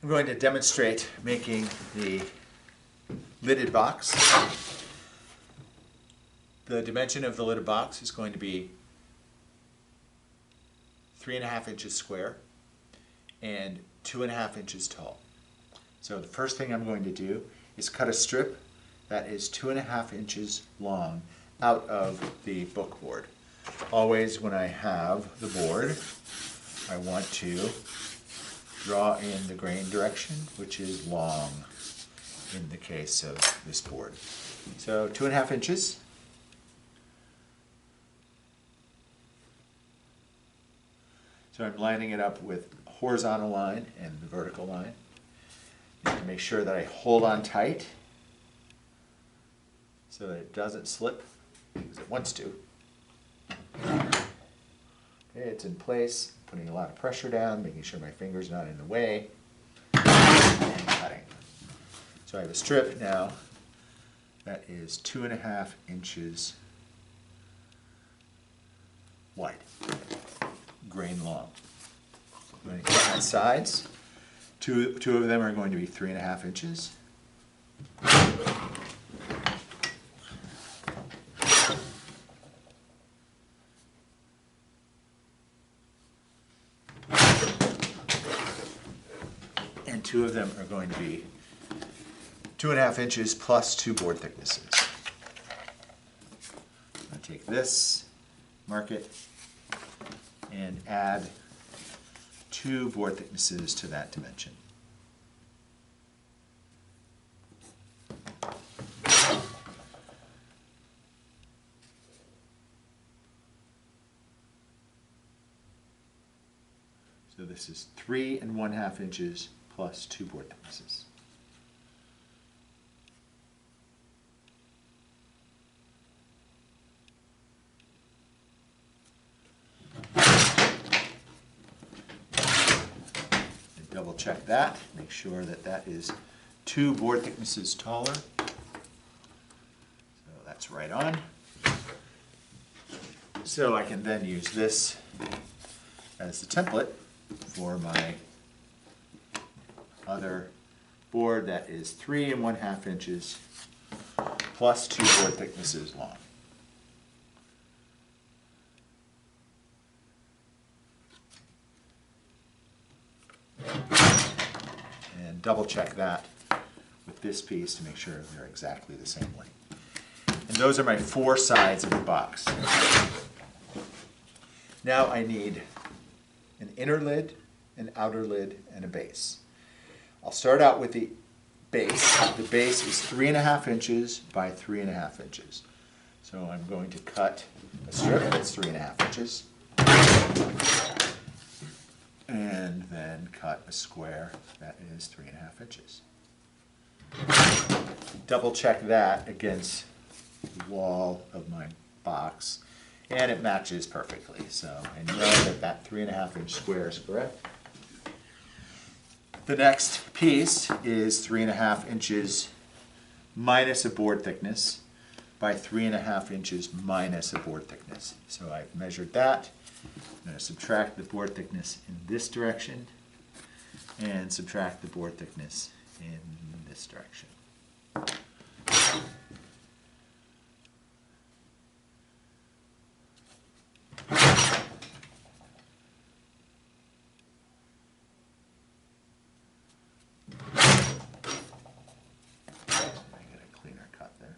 I'm going to demonstrate making the lidded box. The dimension of the lidded box is going to be 3.5 inches square and 2.5 inches tall. So the first thing I'm going to do is cut a strip that is 2.5 inches long out of the book board. Always when I have the board, I want to draw in the grain direction, which is long in the case of this board. So 2.5 inches. So I'm lining it up with a horizontal line and the vertical line. I need to make sure that I hold on tight so that it doesn't slip, because it wants to. Okay, it's in place, putting a lot of pressure down, making sure my finger's not in the way, and cutting. So I have a strip now that is 2.5 inches wide, grain long. I'm going to cut my sides. Two of them are going to be 3.5 inches. And two of them are going to be 2.5 inches plus 2 board thicknesses. I'm going to take this, mark it, and add 2 board thicknesses to that dimension. So this is 3.5 inches plus 2 board thicknesses. Double check that, make sure that that is 2 board thicknesses taller. So that's right on. So I can then use this as the template for my other board that is 3.5 inches plus 2 board thicknesses long. And double check that with this piece to make sure they're exactly the same length. And those are my 4 sides of the box. Now I need an inner lid, an outer lid, and a base. I'll start out with the base. The base is 3.5 inches by 3.5 inches. So I'm going to cut a strip that's 3.5 inches. And then cut a square that is 3.5 inches. Double check that against the wall of my box, and it matches perfectly. So I know that that 3.5 inch square is correct. The next piece is 3.5 inches minus a board thickness by 3.5 inches minus a board thickness. So I've measured that. I'm going to subtract the board thickness in this direction and subtract the board thickness in this direction. I get a cleaner cut there.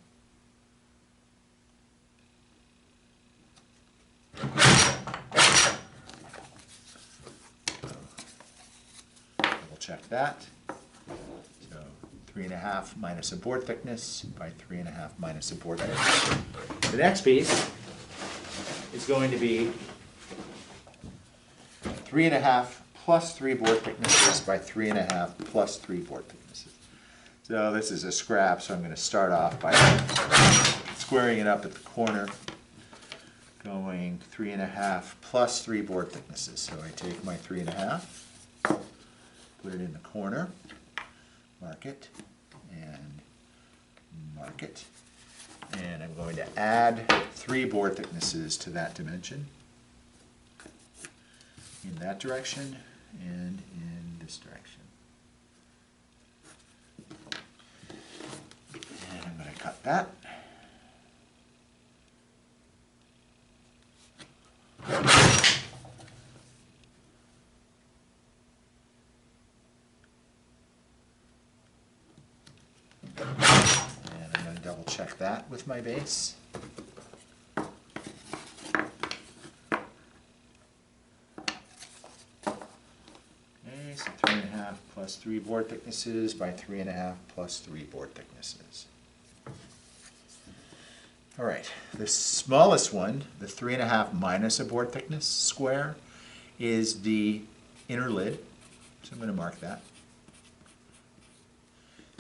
Check that. So 3.5 minus a board thickness by 3.5 minus a board thickness. The next piece is going to be 3.5 plus 3 board thicknesses by 3.5 plus 3 board thicknesses. So this is a scrap, so I'm going to start off by squaring it up at the corner, going 3.5 plus 3 board thicknesses. So I take my 3.5, put it in the corner, mark it, and mark it. And I'm going to add 3 board thicknesses to that dimension, in that direction and in this direction. that. And I'm going to double check that with my base. Okay, so 3.5 plus 3 board thicknesses by 3.5 plus 3 board thicknesses. All right, the smallest one, the 3.5 minus a board thickness square, is the inner lid. So I'm going to mark that.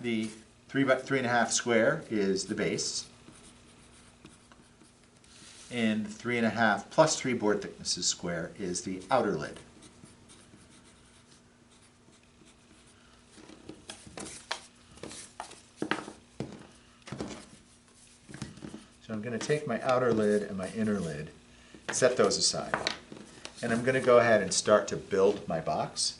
The 3 by 3.5 square is the base. And 3.5 plus 3 board thicknesses square is the outer lid. So I'm going to take my outer lid and my inner lid, set those aside. And I'm going to go ahead and start to build my box.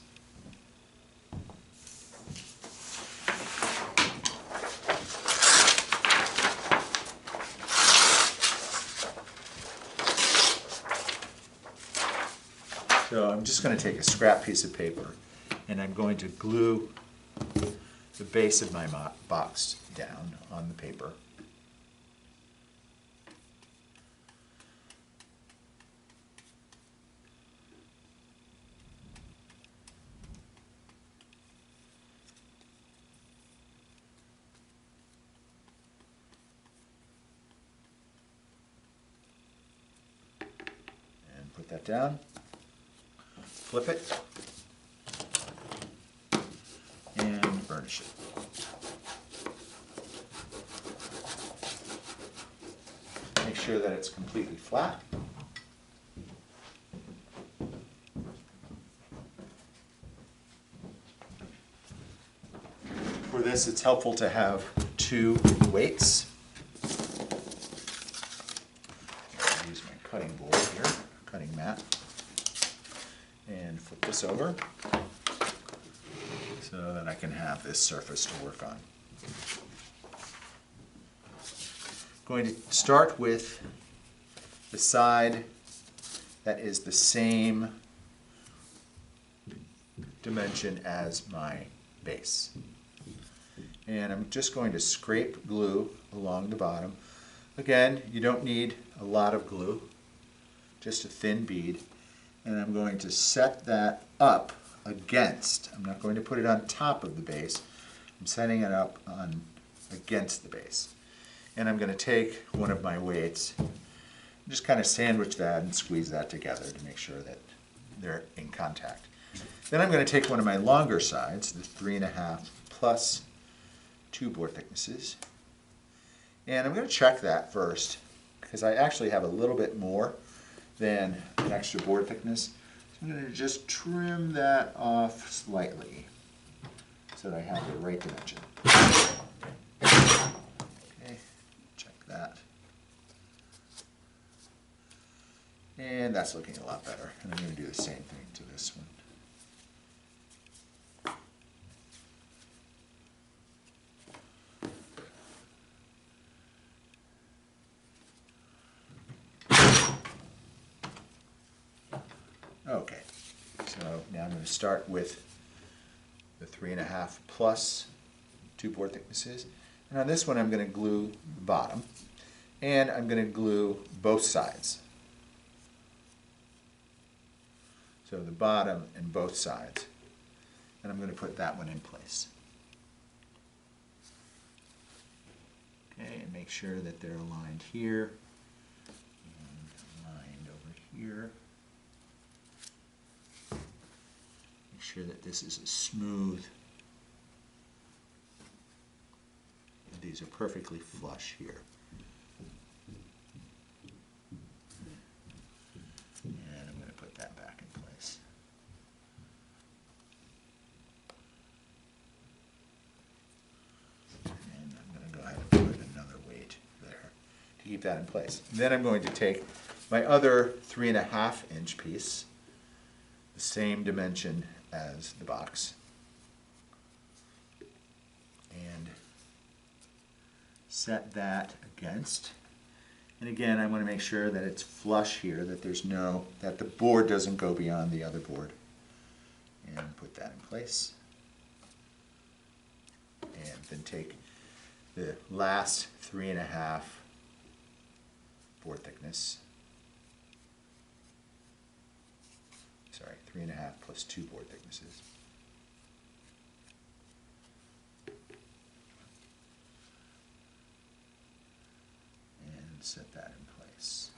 So I'm just going to take a scrap piece of paper and I'm going to glue the base of my box down on the paper. And put that down. Flip it and burnish it. Make sure that it's completely flat. For this, it's helpful to have 2 weights. I'll use my cutting board here, cutting mat. And flip this over so that I can have this surface to work on. Going to start with the side that is the same dimension as my base. And I'm just going to scrape glue along the bottom. Again, you don't need a lot of glue, just a thin bead. And I'm going to set that up against, I'm not going to put it on top of the base, I'm setting it up against the base. And I'm going to take one of my weights, just kind of sandwich that and squeeze that together to make sure that they're in contact. Then I'm going to take one of my longer sides, the 3.5 plus 2 board thicknesses, and I'm going to check that first because I actually have a little bit more than an extra board thickness. So I'm going to just trim that off slightly so that I have the right dimension. Okay, check that. And that's looking a lot better. And I'm going to do the same thing to this one. Okay, so now I'm going to start with the 3.5 plus 2 board thicknesses. And on this one I'm going to glue the bottom and I'm going to glue both sides. So the bottom and both sides. And I'm going to put that one in place. Okay, and make sure that they're aligned here and aligned over here. Make sure that this is a smooth. And these are perfectly flush here. And I'm going to put that back in place. And I'm going to go ahead and put another weight there to keep that in place. And then I'm going to take my other 3.5 inch piece, the same dimension as the box, and set that against. And again, I want to make sure that it's flush here, that that the board doesn't go beyond the other board. And put that in place. And then take the last 3.5 board thickness. Sorry, 3.5 plus 2 board thicknesses. And set that in place.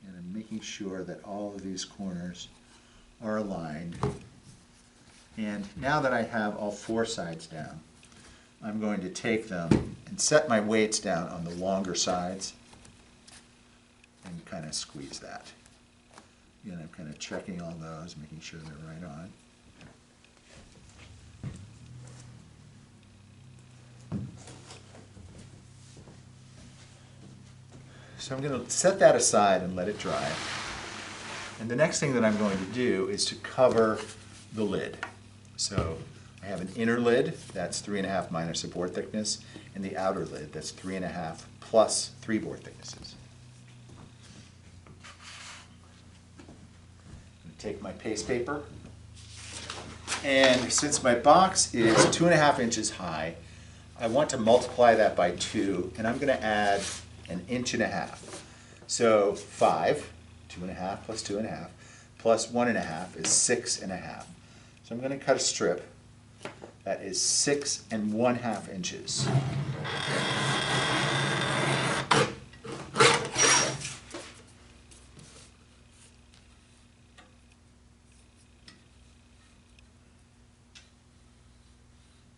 And I'm making sure that all of these corners are aligned. And now that I have all 4 sides down, I'm going to take them and set my weights down on the longer sides and kind of squeeze that. And I'm kind of checking all those, making sure they're right on. So I'm going to set that aside and let it dry. And the next thing that I'm going to do is to cover the lid. So I have an inner lid, that's 3.5 minus a board thickness, and the outer lid, that's 3.5 plus 3 board thicknesses. I'm going to take my paste paper, and since my box is 2.5 inches high, I want to multiply that by 2, and I'm going to add 1.5 inches. So 5, 2.5 plus 2.5, plus 1.5 is 6.5. So I'm going to cut a strip that is 6.5 inches. I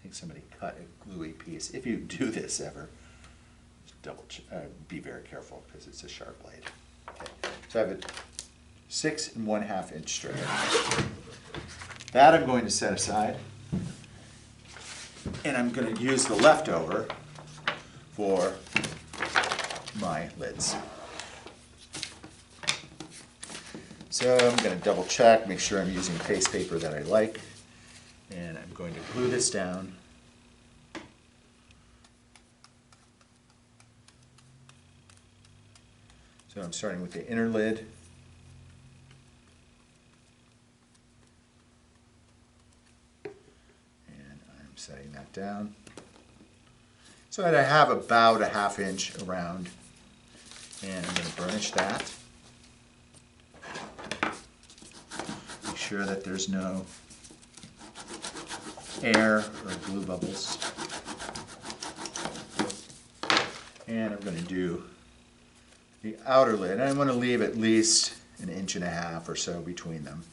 think somebody cut a gluey piece. If you do this ever, be very careful because it's a sharp blade. Okay. So I have a 6.5 inch strip. That I'm going to set aside, and I'm going to use the leftover for my lids. So I'm going to double check, make sure I'm using paste paper that I like, and I'm going to glue this down. So I'm starting with the inner lid. Setting that down so that I have about a 1/2 inch around, and I'm going to burnish that. Make sure that there's no air or glue bubbles. And I'm going to do the outer lid, and I want to leave at least 1.5 inches or so between them.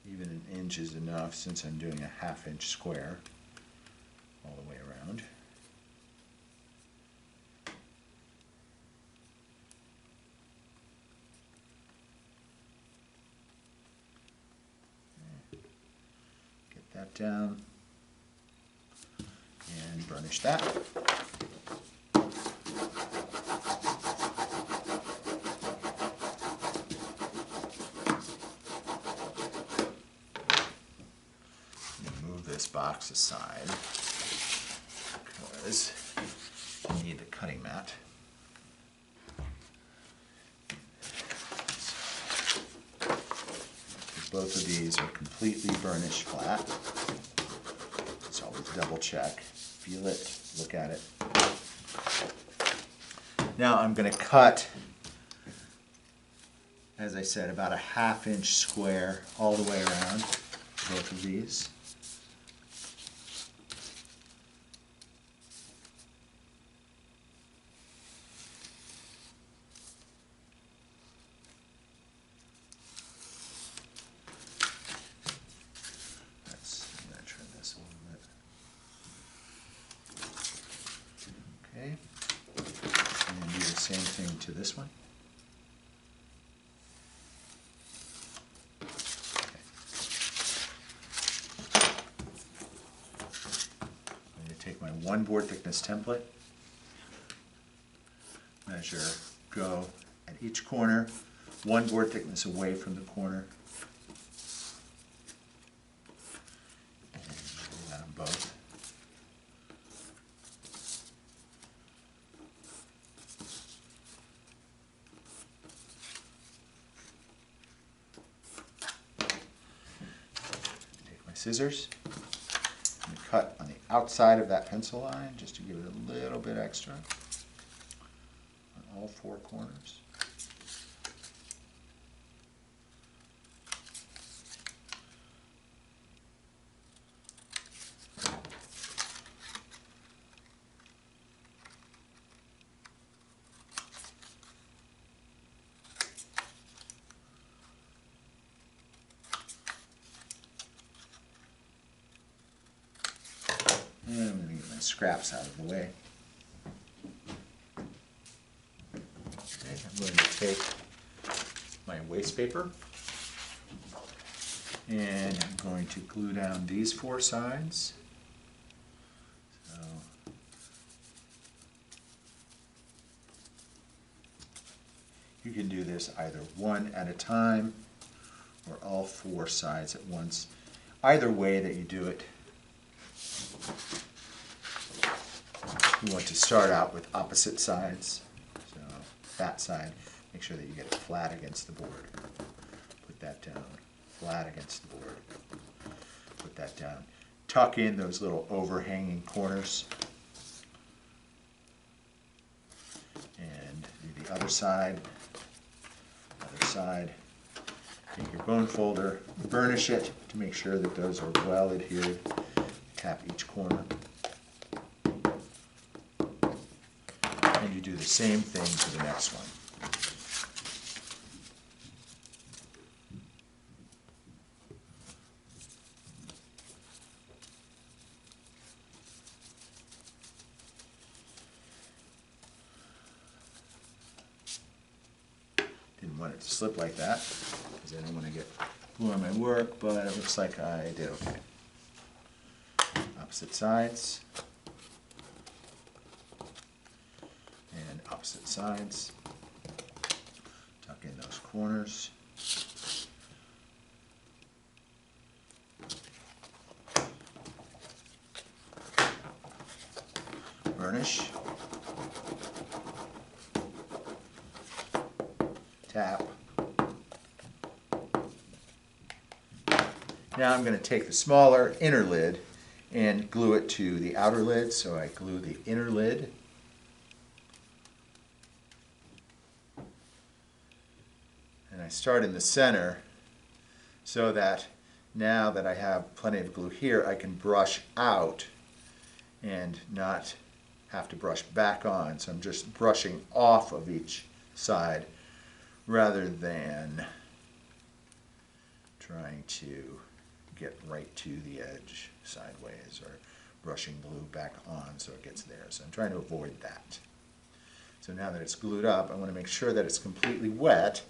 Even 1 inch is enough since I'm doing a 1/2 inch square all the way around. Get that down and burnish that. This box aside because I need the cutting mat. Both of these are completely burnished flat. So always double check, feel it, look at it. Now I'm going to cut, as I said, about a 1/2 inch square all the way around both of these. Same thing to this one. Okay. I'm going to take my 1 board thickness template, measure, go at each corner, 1 board thickness away from the corner. scissors. I'm going to cut on the outside of that pencil line just to give it a little bit extra on all four corners. And I'm going to get my scraps out of the way. Okay, I'm going to take my waste paper and I'm going to glue down these four sides. So, you can do this either one at a time or all four sides at once. Either way that you do it, you want to start out with opposite sides. So that side, make sure that you get it flat against the board. Put that down, flat against the board. Put that down. Tuck in those little overhanging corners. And do the other side. Other side. Take your bone folder, burnish it to make sure that those are well adhered. Tap each corner. And you do the same thing to the next one. Didn't want it to slip like that because I don't want to get glue on my work, but it looks like I did okay. Opposite sides. And opposite sides. Tuck in those corners. Burnish. Tap. Now I'm going to take the smaller inner lid and glue it to the outer lid. So I glue the inner lid. And I start in the center so that now that I have plenty of glue here, I can brush out and not have to brush back on. So I'm just brushing off of each side rather than trying to get right to the edge sideways or brushing glue back on so it gets there. So I'm trying to avoid that. So now that it's glued up, I want to make sure that it's completely wet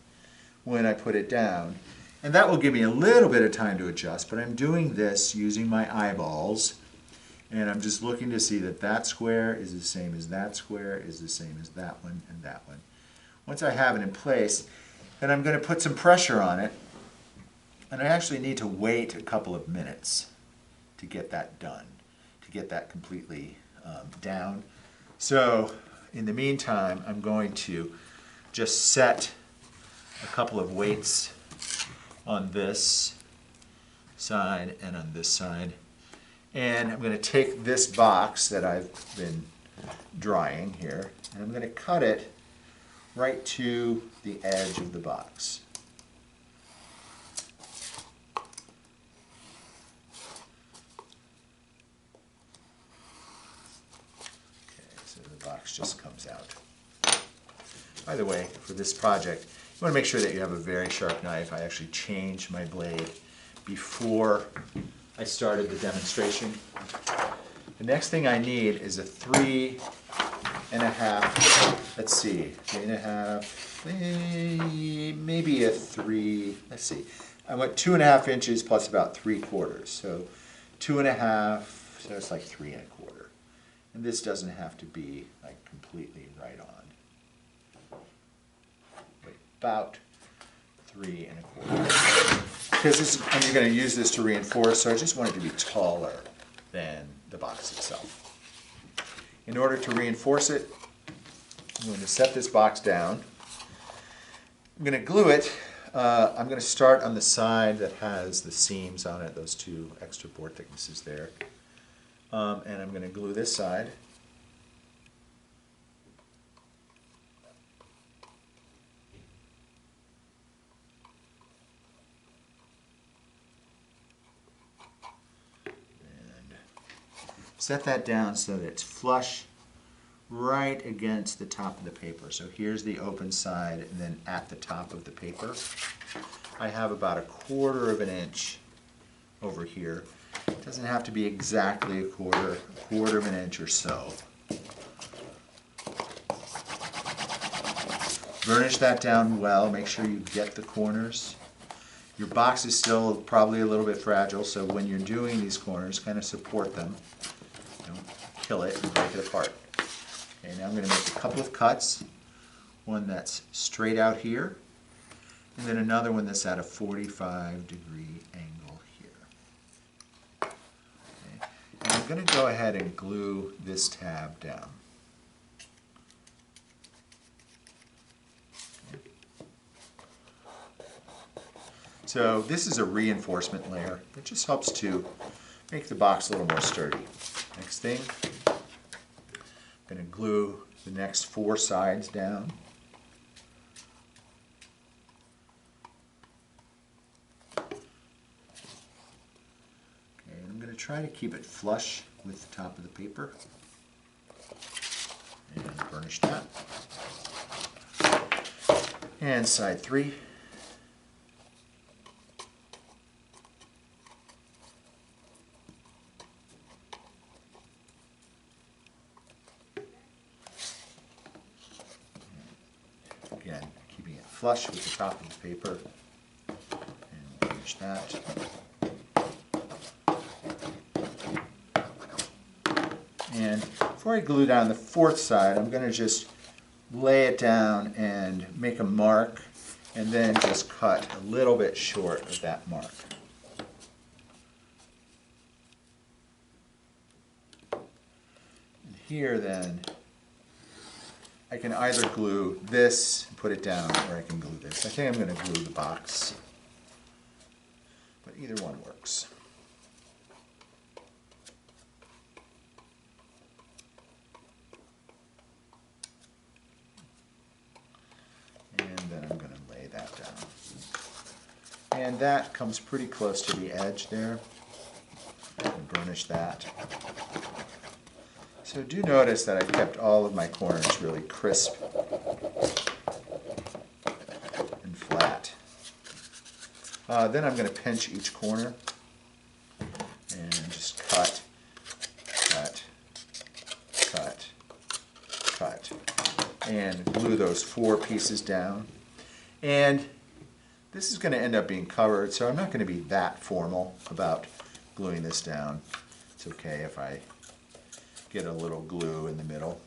when I put it down. And that will give me a little bit of time to adjust, but I'm doing this using my eyeballs. And I'm just looking to see that that square is the same as that square, is the same as that one and that one. Once I have it in place, then I'm going to put some pressure on it. And I actually need to wait a couple of minutes to get that done, to get that completely down. So in the meantime, I'm going to just set a couple of weights on this side and on this side. And I'm going to take this box that I've been drying here, and I'm going to cut it right to the edge of the box. Okay, so the box just comes out. By the way, for this project, you want to make sure that you have a very sharp knife. I actually changed my blade before I started the demonstration. The next thing I need is a 3.5, let's see, 3.5, maybe a 3, let's see. I went 2.5 inches plus about 3/4, so 2.5, so it's like 3.25. And this doesn't have to be like completely right on. About 3.25. Because this, and you're going to use this to reinforce, so I just want it to be taller than the box itself. In order to reinforce it, I'm going to set this box down. I'm going to glue it I'm going to start on the side that has the seams on it, those two extra board thicknesses there. And I'm going to glue this side. And set that down so that it's flush right against the top of the paper. So here's the open side, and then at the top of the paper, I have about 1/4 of an inch over here. It doesn't have to be exactly a quarter of an inch or so. Burnish that down well, make sure you get the corners. Your box is still probably a little bit fragile, so when you're doing these corners, kind of support them. Don't kill it and break it apart. Okay, now I'm going to make a couple of cuts. One that's straight out here, and then another one that's at a 45-degree angle here. Okay. And I'm going to go ahead and glue this tab down. Okay. So this is a reinforcement layer. It just helps to make the box a little more sturdy. Next thing, I'm going to glue the next 4 sides down. Okay, and I'm going to try to keep it flush with the top of the paper. And burnish that. And side 3. Again, keeping it flush with the top of the paper, and finish that. And before I glue down the 4th side, I'm going to just lay it down and make a mark, and then just cut a little bit short of that mark. And here then, I can either glue this, put it down, or I can glue this. I think I'm going to glue the box, but either one works. And then I'm going to lay that down. And that comes pretty close to the edge there. And burnish that. So do notice that I've kept all of my corners really crisp and flat. Then I'm going to pinch each corner and just cut, cut, cut, cut, and glue those 4 pieces down. And this is going to end up being covered, so I'm not going to be that formal about gluing this down. It's okay if I get a little glue in the middle.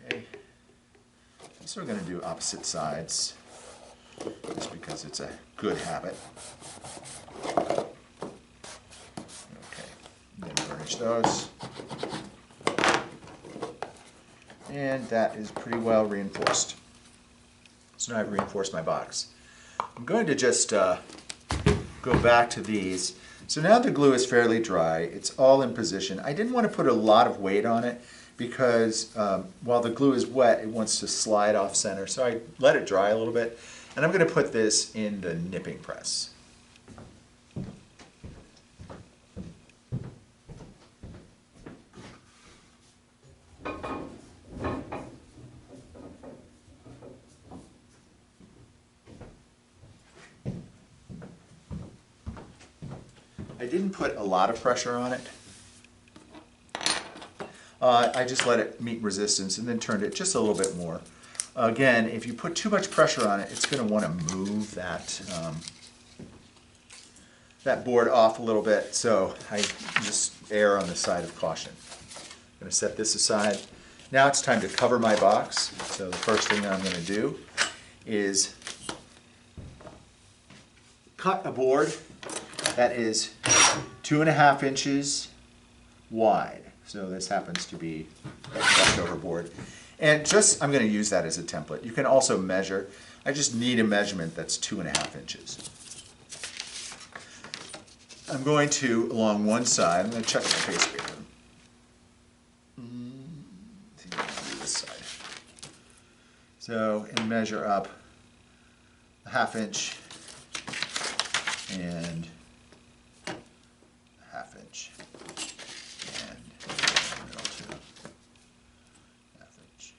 Okay. So we're going to do opposite sides, just because it's a good habit. Okay. And then burnish those. And that is pretty well reinforced. So now I've reinforced my box. I'm going to just go back to these. So now the glue is fairly dry. It's all in position. I didn't want to put a lot of weight on it because while the glue is wet, it wants to slide off center. So I let it dry a little bit. And I'm going to put this in the nipping press. I didn't put a lot of pressure on it. I just let it meet resistance and then turned it just a little bit more. Again, if you put too much pressure on it, it's going to want to move that, that board off a little bit, so I just err on the side of caution. I'm going to set this aside. Now it's time to cover my box. So the first thing that I'm going to do is cut a board that is 2.5 inches wide. So this happens to be leftover board. And just, I'm going to use that as a template. You can also measure. I just need a measurement that's 2.5 inches. I'm going to, along one side, I'm going to check my base paper. I think I'm going to do this side. So, and measure up a 1/2 inch and a 1/2 inch. And middle too. 1/2 inch.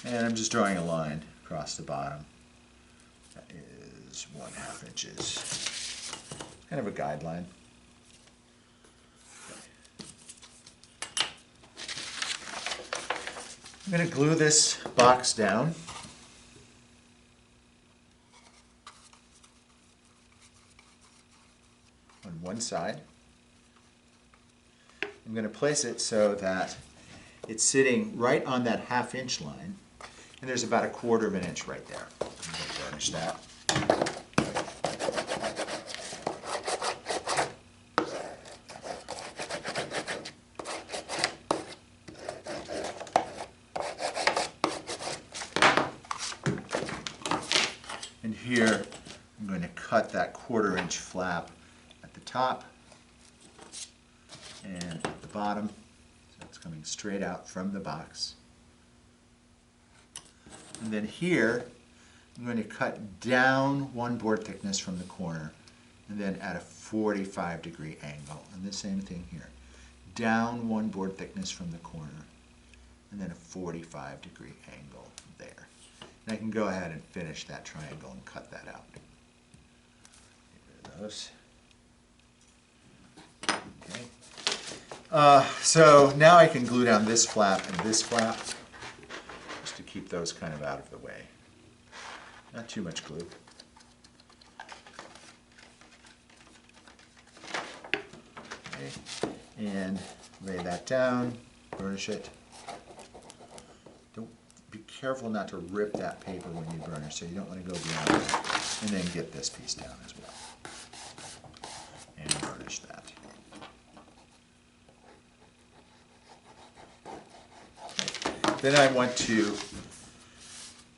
And I'm just drawing a line across the bottom. That is 1/2 inches. Kind of a guideline. I'm going to glue this box down. On one side. I'm going to place it so that it's sitting right on that 1/2 inch line, and there's about 1/4 inch right there. I'm going to varnish that. And here, I'm going to cut that 1/4 inch flap at the top and at the bottom, so it's coming straight out from the box. And then here, I'm going to cut down 1 board thickness from the corner, and then at a 45-degree angle. And the same thing here. Down 1 board thickness from the corner, and then a 45-degree angle there. And I can go ahead and finish that triangle and cut that out. Get rid of those. Okay. So now I can glue down this flap and this flap, just to keep those kind of out of the way. Not too much glue. Okay. And lay that down, burnish it. Be careful not to rip that paper when you burnish, so you don't want to go beyond that. And then get this piece down as well. And burnish that. Okay. Then I want to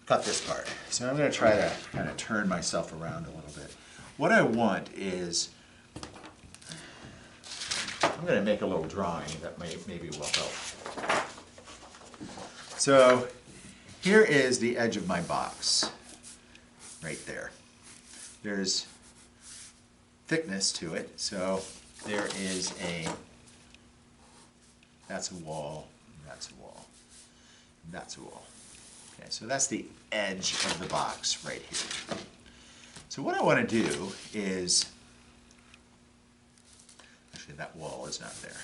cut this part. So I'm going to try to kind of turn myself around a little bit. What I want is, I'm going to make a little drawing that maybe will help. So here is the edge of my box, right there. There's thickness to it, so there is that's a wall, that's a wall, that's a wall. Okay, so that's the edge of the box right here. So what I want to do is, actually that wall is not there.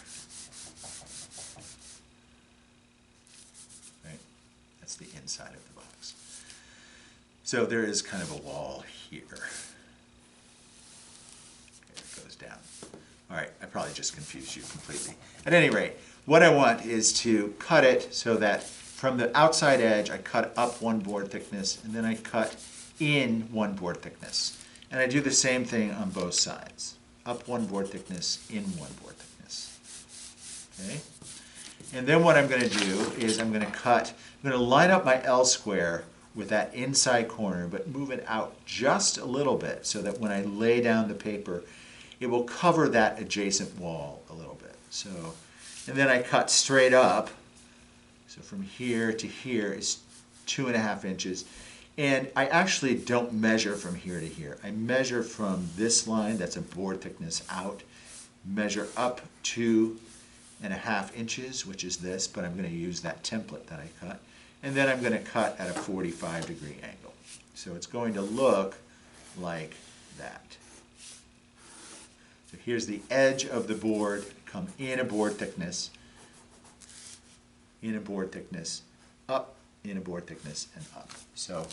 That's the inside of the box. So there is kind of a wall here. Okay, it goes down. All right, I probably just confused you completely. At any rate, what I want is to cut it so that from the outside edge, I cut up 1 board thickness, and then I cut in 1 board thickness. And I do the same thing on both sides. Up 1 board thickness, in 1 board thickness. Okay? And then what I'm going to do is I'm going to line up my L square with that inside corner, but move it out just a little bit so that when I lay down the paper, it will cover that adjacent wall a little bit. So, and then I cut straight up. So from here to here is 2.5 inches. And I actually don't measure from here to here. I measure from this line, that's a board thickness out, measure up 2.5 inches, which is this, but I'm going to use that template that I cut. And then I'm going to cut at a 45-degree angle. So it's going to look like that. So here's the edge of the board, come in a board thickness, in a board thickness, up, in a board thickness, and up. So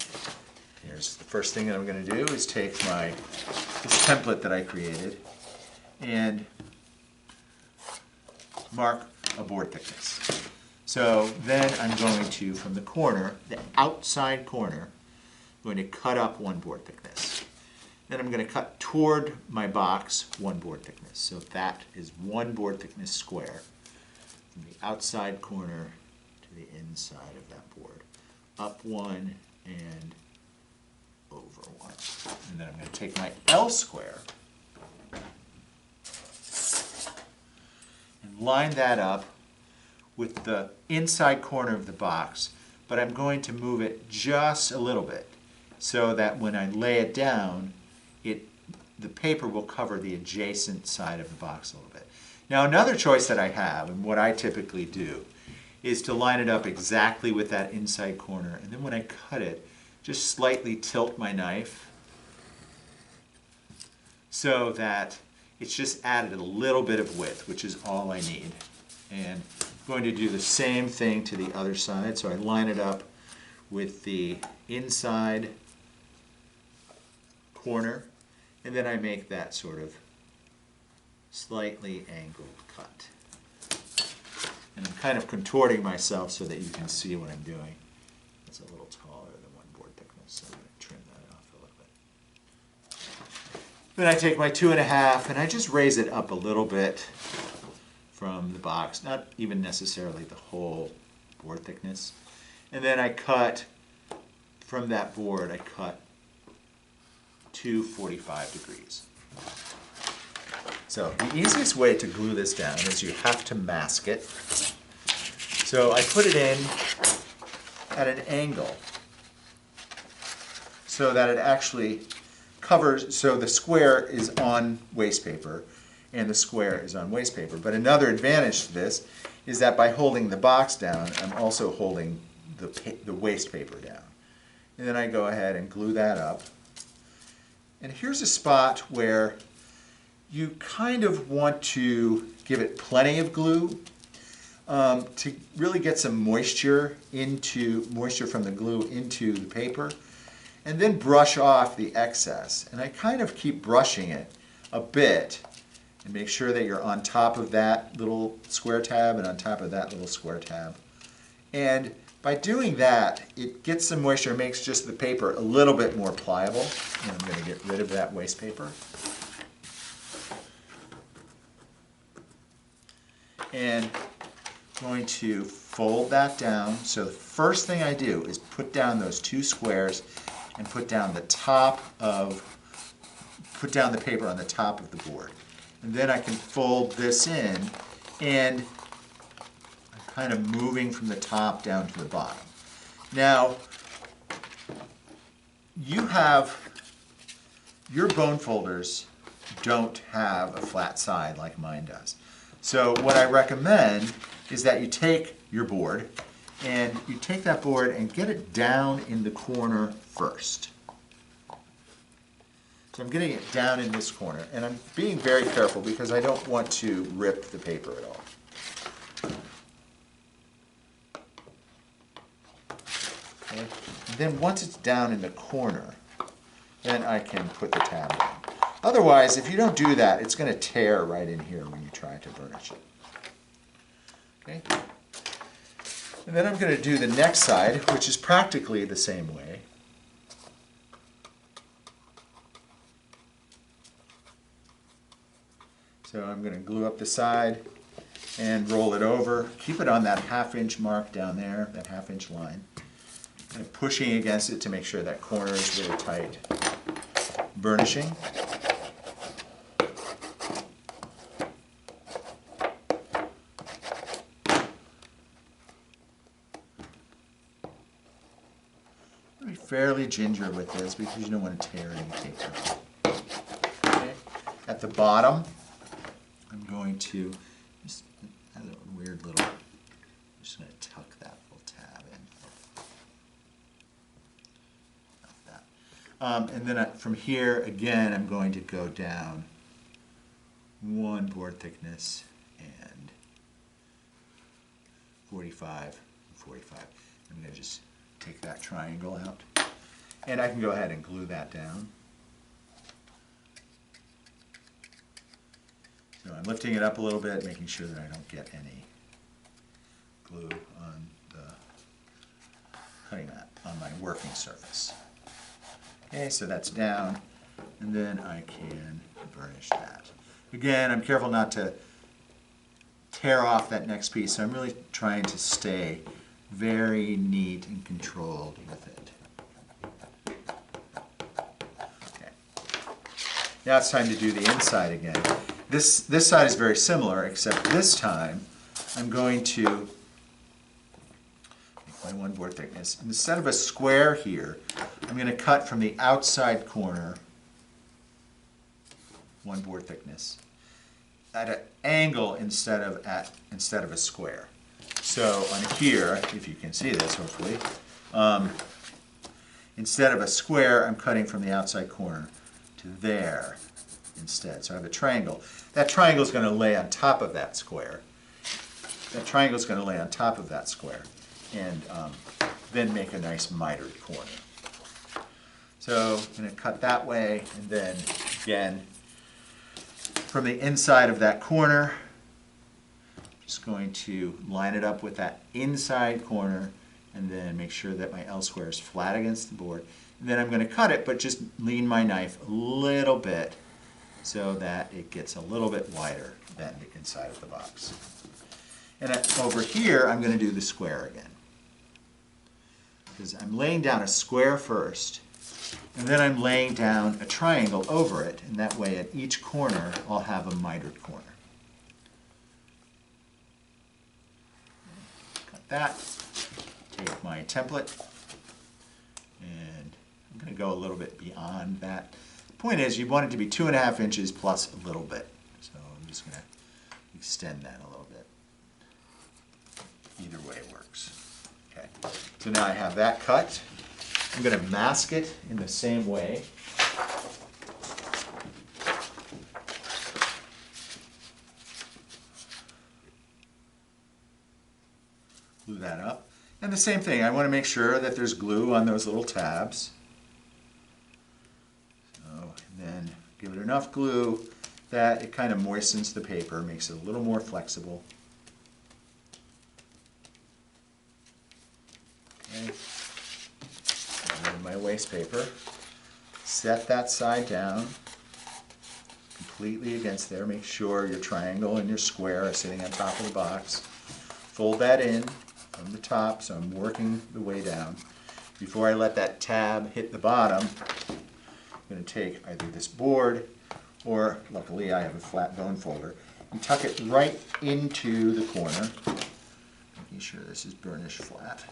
here's the first thing that I'm going to do is take this template that I created and mark a board thickness. So then I'm going to, from the corner, the outside corner, I'm going to cut up 1 board thickness. Then I'm going to cut toward my box 1 board thickness. So that is 1 board thickness square. from the outside corner to the inside of that board. Up one and over one. And then I'm going to take my L square and line that up with the inside corner of the box, but I'm going to move it just a little bit so that when I lay it down, the paper will cover the adjacent side of the box a little bit. Now another choice that I have, and what I typically do, is to line it up exactly with that inside corner, and then when I cut it, just slightly tilt my knife so that it's just added a little bit of width, which is all I need. And I'm going to do the same thing to the other side, so I line it up with the inside corner, and then I make that sort of slightly angled cut. And I'm kind of contorting myself so that you can see what I'm doing. It's a little taller than one board thickness, so I'm going to trim that off a little bit. Then I take my 2.5 and I just raise it up a little bit from the box, not even necessarily the whole board thickness. And then I cut, from that board, I cut to 45 degrees. So the easiest way to glue this down is you have to mask it. So I put it in at an angle so that it actually covers, so the square is on waste paper and the square is on waste paper. But another advantage to this is that by holding the box down, I'm also holding the waste paper down. And then I go ahead and glue that up. And here's a spot where you kind of want to give it plenty of glue to really get some moisture from the glue into the paper, and then brush off the excess. And I kind of keep brushing it a bit and make sure that you're on top of that little square tab and on top of that little square tab. And by doing that, it gets some moisture, makes just the paper a little bit more pliable. And I'm going to get rid of that waste paper. And I'm going to fold that down. So the first thing I do is put down those two squares and put down the paper on the top of the board. And then I can fold this in, and I'm kind of moving from the top down to the bottom. Now, your bone folders don't have a flat side like mine does. So what I recommend is that you take your board and you take that board and get it down in the corner first. So I'm getting it down in this corner, and I'm being very careful because I don't want to rip the paper at all. Okay. And then once it's down in the corner, then I can put the tab on. Otherwise, if you don't do that, it's going to tear right in here when you try to burnish it. Okay. And then I'm going to do the next side, which is practically the same way. So I'm going to glue up the side and roll it over. Keep it on that half-inch mark down there, that half-inch line. Kind of pushing against it to make sure that corner is really tight. Burnishing. Be fairly ginger with this because you don't want to tear any paper. Okay. At the bottom, I'm going to just have a weird little, I'm just going to tuck that little tab in. Like that. And then from here, again, I'm going to go down one board thickness and 45, 45. I'm going to just take that triangle out. And I can go ahead and glue that down. So I'm lifting it up a little bit, making sure that I don't get any glue on cutting that on my working surface. Okay, so that's down, and then I can burnish that. Again, I'm careful not to tear off that next piece. So I'm really trying to stay very neat and controlled with it. Okay. Now it's time to do the inside again. This side is very similar, except this time I'm going to make my 1 board thickness. Instead of a square here, I'm going to cut from the outside corner 1 board thickness at an angle instead of a square. So on here, if you can see this hopefully, instead of a square, I'm cutting from the outside corner to there instead. So I have a triangle. That triangle is going to lay on top of that square. That triangle is going to lay on top of that square and then make a nice mitered corner. So I'm going to cut that way, and then again from the inside of that corner, just going to line it up with that inside corner and then make sure that my L square is flat against the board. And then I'm going to cut it, but just lean my knife a little bit so that it gets a little bit wider than the inside of the box. And over here, I'm going to do the square again. Because I'm laying down a square first, and then I'm laying down a triangle over it, and that way at each corner, I'll have a mitered corner. Cut that, take my template, and I'm going to go a little bit beyond that. The point is, you want it to be 2.5 inches plus a little bit. So I'm just going to extend that a little bit. Either way works. Okay. So now I have that cut. I'm going to mask it in the same way. Glue that up. And the same thing, I want to make sure that there's glue on those little tabs. So, and then give it enough glue that it kind of moistens the paper, makes it a little more flexible. Okay. And then my waste paper. Set that side down completely against there. Make sure your triangle and your square are sitting on top of the box. Fold that in from the top, so I'm working the way down. Before I let that tab hit the bottom, I'm going to take either this board, or luckily I have a flat bone folder, and tuck it right into the corner, making sure this is burnished flat.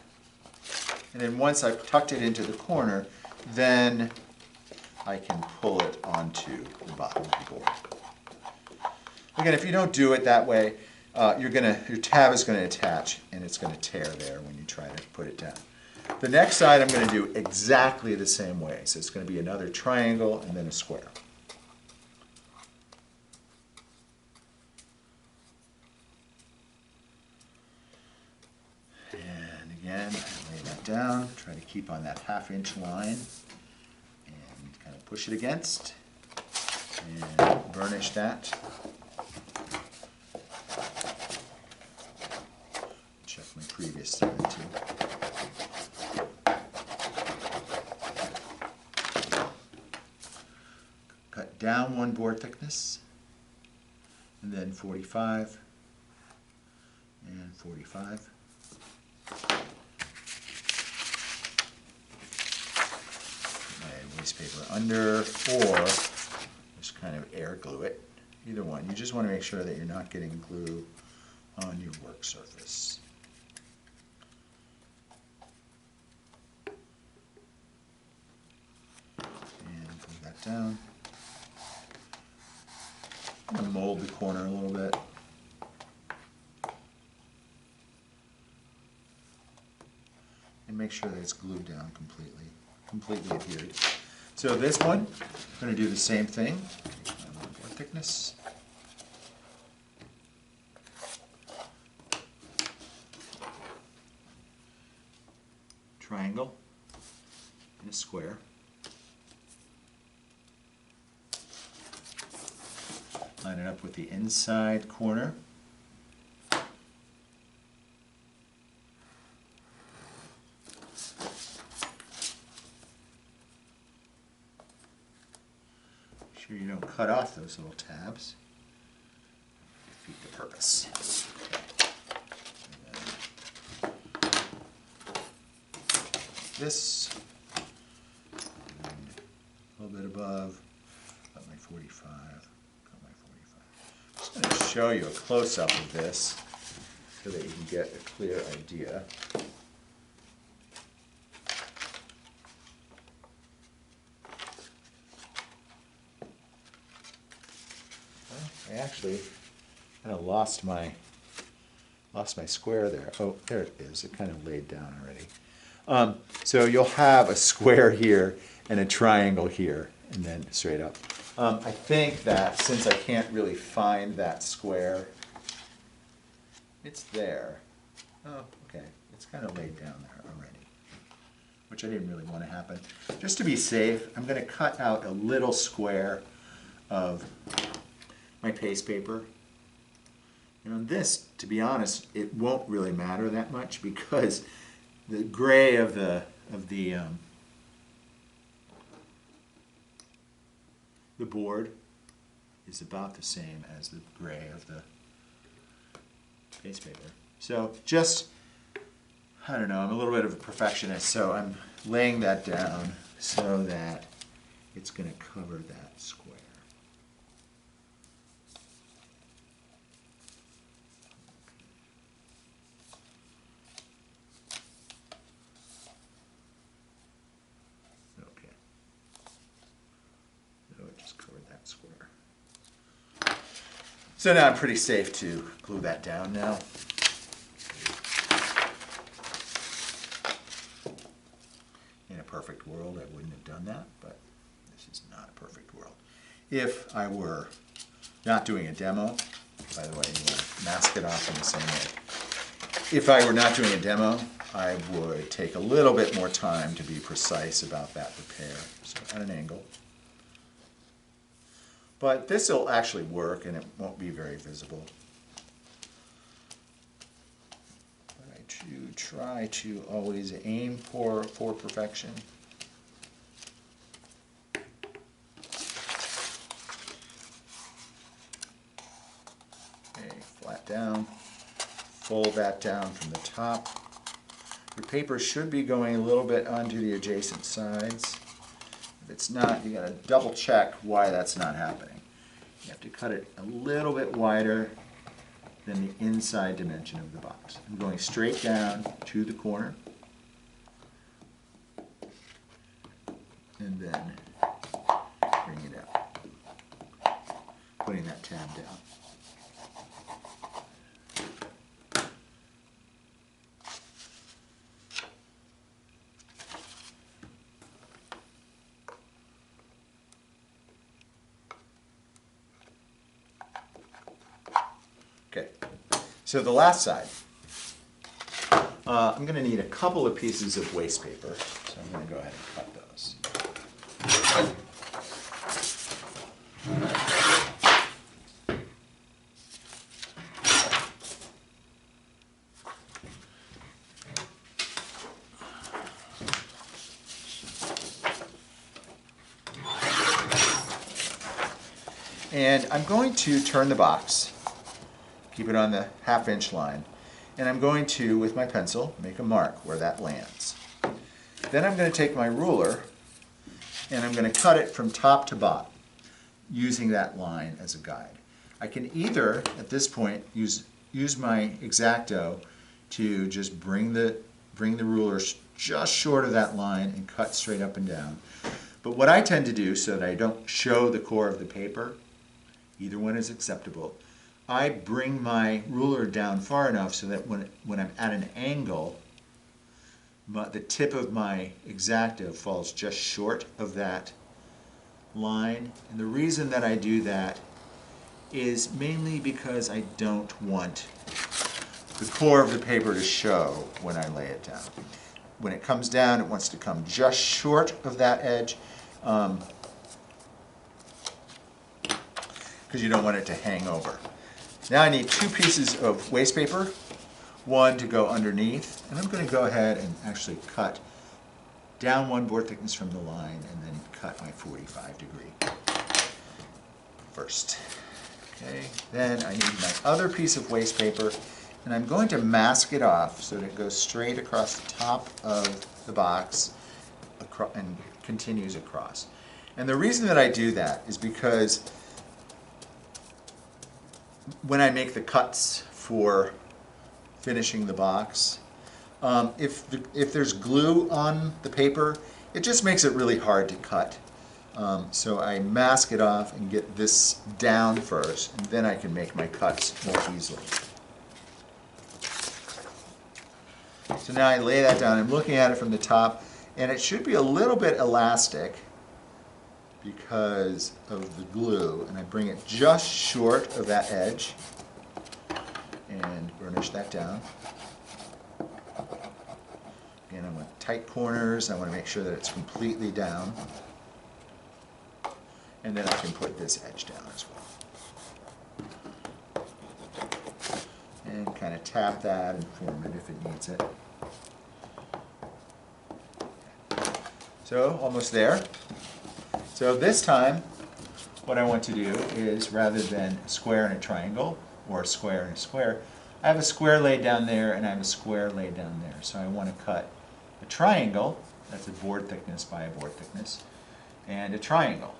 And then once I've tucked it into the corner, then I can pull it onto the bottom of the board. Again, if you don't do it that way, your tab is going to attach and it's going to tear there when you try to put it down. The next side I'm going to do exactly the same way. So it's going to be another triangle and then a square. And again, lay that down, try to keep on that 1/2 inch line and kind of push it against and burnish that. Check my previous side too. Cut down 1 board thickness, and then 45 and 45. Put my waste paper under, or just kind of air glue it. Either one. You just want to make sure that you're not getting glue on your work surface. And glue that down. I'm going to mold the corner a little bit. And make sure that it's glued down completely adhered. So this one, I'm going to do the same thing. More thickness. Triangle and a square. Line it up with the inside corner. Make sure you don't cut off those little tabs. Defeat the purpose. this, and a little bit above, got my 45, got my 45. I'm just going to show you a close-up of this so that you can get a clear idea. I actually kind of lost my square there. Oh, there it is. It kind of laid down already. So you'll have a square here and a triangle here, and then straight up. I think that since I can't really find that square, it's there. Oh, okay. It's kind of laid down there already, which I didn't really want to happen. Just to be safe, I'm going to cut out a little square of my paste paper. And on this, to be honest, it won't really matter that much because the gray of the board is about the same as the gray of the paste paper. So just, I don't know, I'm a little bit of a perfectionist, so I'm laying that down so that it's going to cover that square. So now I'm pretty safe to glue that down now. In a perfect world, I wouldn't have done that, but this is not a perfect world. If I were not doing a demo, by the way, you want to mask it off in the same way. If I were not doing a demo, I would take a little bit more time to be precise about that repair. So at an angle. But this will actually work and it won't be very visible. But I do try to always aim for perfection. Okay, flat down. Fold that down from the top. Your paper should be going a little bit onto the adjacent sides. If it's not, you got to double check why that's not happening. You have to cut it a little bit wider than the inside dimension of the box. I'm going straight down to the corner and then bring it out, putting that tab down. Okay, so the last side, I'm going to need a couple of pieces of waste paper, so I'm going to go ahead and cut those. And I'm going to turn the box. Keep it on the half-inch line. And I'm going to, with my pencil, make a mark where that lands. Then I'm going to take my ruler and I'm going to cut it from top to bottom using that line as a guide. I can either, at this point, use my X-Acto to just bring the ruler just short of that line and cut straight up and down. But what I tend to do so that I don't show the core of the paper, either one is acceptable, I bring my ruler down far enough so that when I'm at an angle, the tip of my X-Acto falls just short of that line. And the reason that I do that is mainly because I don't want the core of the paper to show when I lay it down. When it comes down, it wants to come just short of that edge because you don't want it to hang over. Now I need two pieces of waste paper, one to go underneath, and I'm going to go ahead and actually cut down one board thickness from the line and then cut my 45 degree first. Okay, then I need my other piece of waste paper, and I'm going to mask it off so that it goes straight across the top of the box and continues across. And the reason that I do that is because when I make the cuts for finishing the box, if there's glue on the paper, it just makes it really hard to cut. So I mask it off and get this down first, and then I can make my cuts more easily. So now I lay that down. I'm looking at it from the top, and it should be a little bit elastic because of the glue, and I bring it just short of that edge and burnish that down. Again, I want tight corners. I want to make sure that it's completely down. And then I can put this edge down as well. And kind of tap that and form it if it needs it. So, almost there. So this time, what I want to do is, rather than a square and a triangle, or a square and a square, I have a square laid down there and I have a square laid down there. So I want to cut a triangle, that's a board thickness by a board thickness, and a triangle.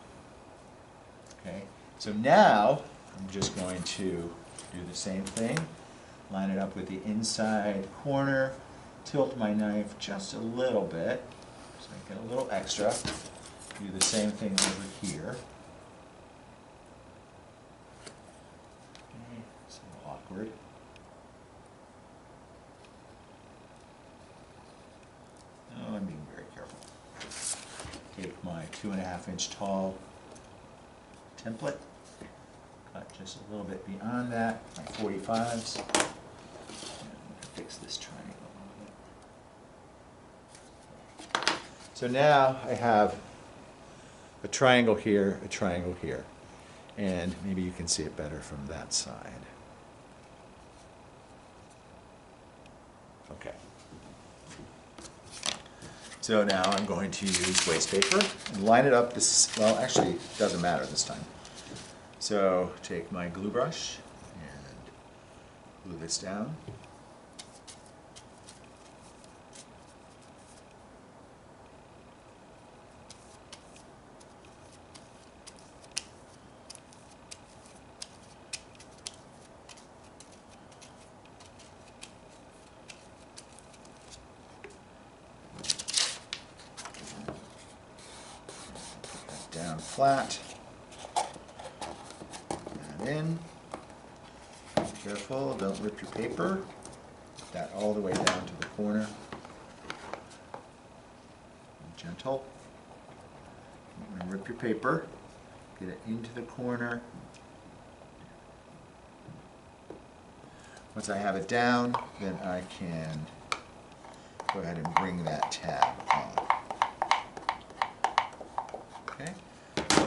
Okay, so now I'm just going to do the same thing, line it up with the inside corner, tilt my knife just a little bit, so I get a little extra. Do the same thing over here. Okay, it's a little awkward. Oh, I'm being very careful. Take my 2.5-inch tall template, cut just a little bit beyond that, my 45s, and fix this triangle a little bit. So now I have a triangle here, and maybe you can see it better from that side. Okay. So now I'm going to use waste paper and line it up this, well, actually, it doesn't matter this time. So take my glue brush and glue this down. Down flat, that in, careful, don't rip your paper, put that all the way down to the corner, gentle, don't want to rip your paper, get it into the corner. Once I have it down, then I can go ahead and bring that tab on.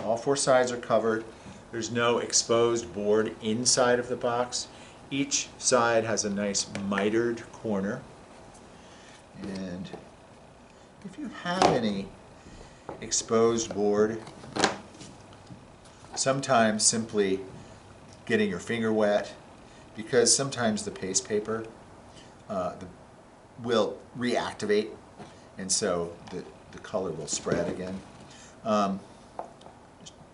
All 4 sides are covered. There's no exposed board inside of the box. Each side has a nice mitered corner. And if you have any exposed board, sometimes simply getting your finger wet, because sometimes the paste paper will reactivate, and so the color will spread again.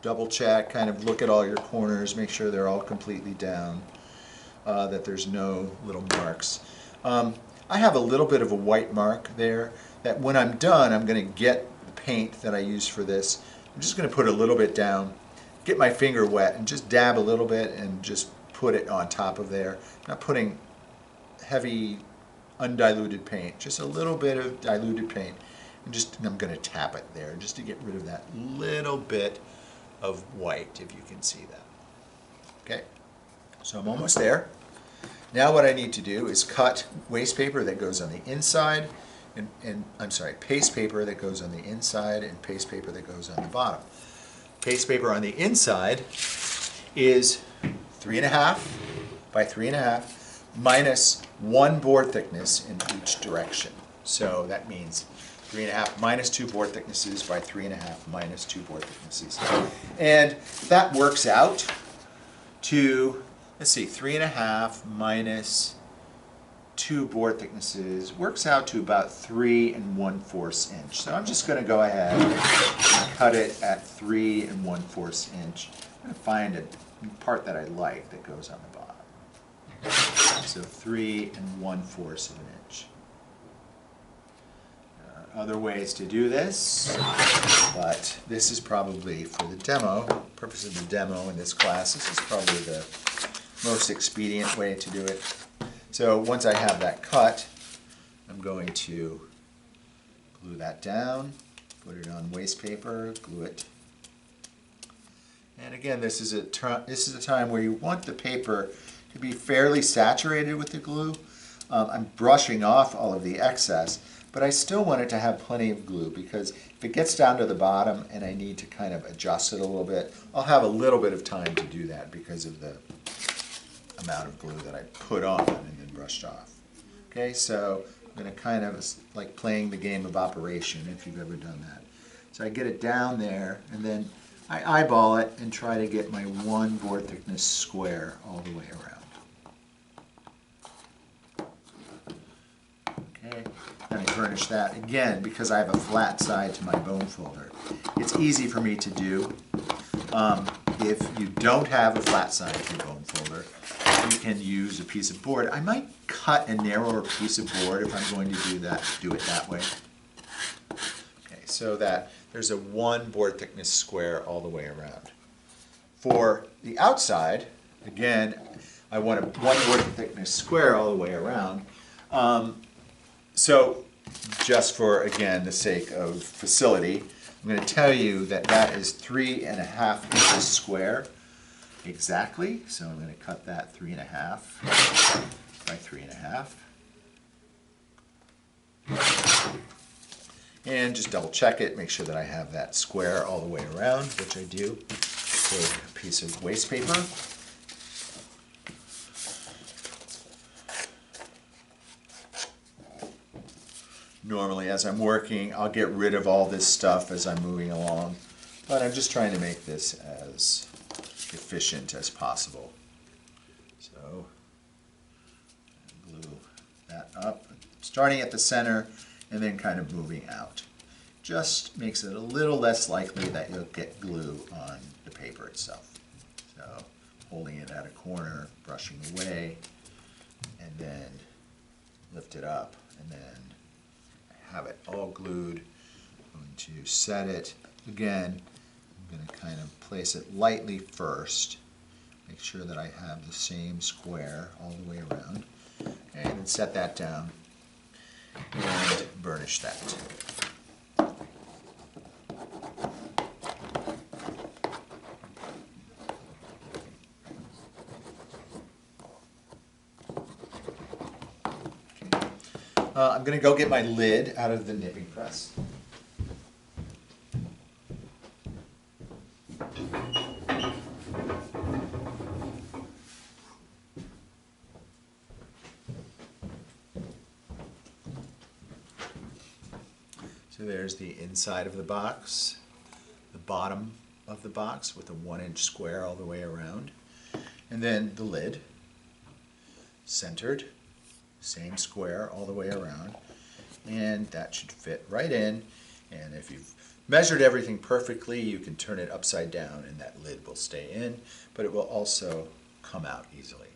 Double check, kind of look at all your corners, make sure they're all completely down, that there's no little marks. I have a little bit of a white mark there that when I'm done, I'm going to get the paint that I use for this. I'm just going to put a little bit down, get my finger wet, and just dab a little bit and just put it on top of there. Not putting heavy, undiluted paint, just a little bit of diluted paint. And I'm going to tap it there just to get rid of that little bit of white, if you can see that. Okay, so I'm almost there. Now what I need to do is cut waste paper that goes on the inside, and I'm sorry, paste paper that goes on the inside and paste paper that goes on the bottom. Paste paper on the inside is 3.5 by 3.5 minus 1 board thickness in each direction. So that means 3.5 minus 2 board thicknesses by 3.5 minus 2 board thicknesses. And that works out to, let's see, 3.5 minus two board thicknesses works out to about 3 1/4 inch. So I'm just going to go ahead and cut it at 3 1/4 inch. I'm going to find a part that I like that goes on the bottom. So 3 1/4 of an inch. There are other ways to do this, but this is probably for the demo, purpose of the demo in this class, this is probably the most expedient way to do it. So once I have that cut, I'm going to glue that down, put it on waste paper, glue it. And again, this is a time where you want the paper to be fairly saturated with the glue. I'm brushing off all of the excess, but I still want it to have plenty of glue, because if it gets down to the bottom and I need to kind of adjust it a little bit, I'll have a little bit of time to do that because of the amount of glue that I put on and then brushed off. Okay, so I'm going to kind of like playing the game of Operation, if you've ever done that. So I get it down there, and then I eyeball it and try to get my one board thickness square all the way around. Okay, then I burnish that again because I have a flat side to my bone folder. It's easy for me to do. If you don't have a flat side to your bone folder, you can use a piece of board. I might cut a narrower piece of board if I'm going to do it that way. Okay, so that there's a one board thickness square all the way around. For the outside, again, I want a one board thickness square all the way around. So just for, again, the sake of facility, I'm going to tell you that that is 3 1/2 inches square exactly. So I'm going to cut that 3 1/2 by 3 1/2. And just double check it, make sure that I have that square all the way around, which I do. Take a piece of waste paper. Normally, as I'm working, I'll get rid of all this stuff as I'm moving along, but I'm just trying to make this as efficient as possible. So, glue that up, starting at the center and then kind of moving out. Just makes it a little less likely that you'll get glue on the paper itself. So, holding it at a corner, brushing away, and then lift it up, and then have it all glued. I'm going to set it. Again, I'm going to kind of place it lightly first. Make sure that I have the same square all the way around. And then set that down and burnish that. I'm going to go get my lid out of the nipping press. So there's the inside of the box, the bottom of the box with a 1-inch square all the way around, and then the lid, centered. Same square all the way around, and that should fit right in. And if you've measured everything perfectly, you can turn it upside down and that lid will stay in, but it will also come out easily.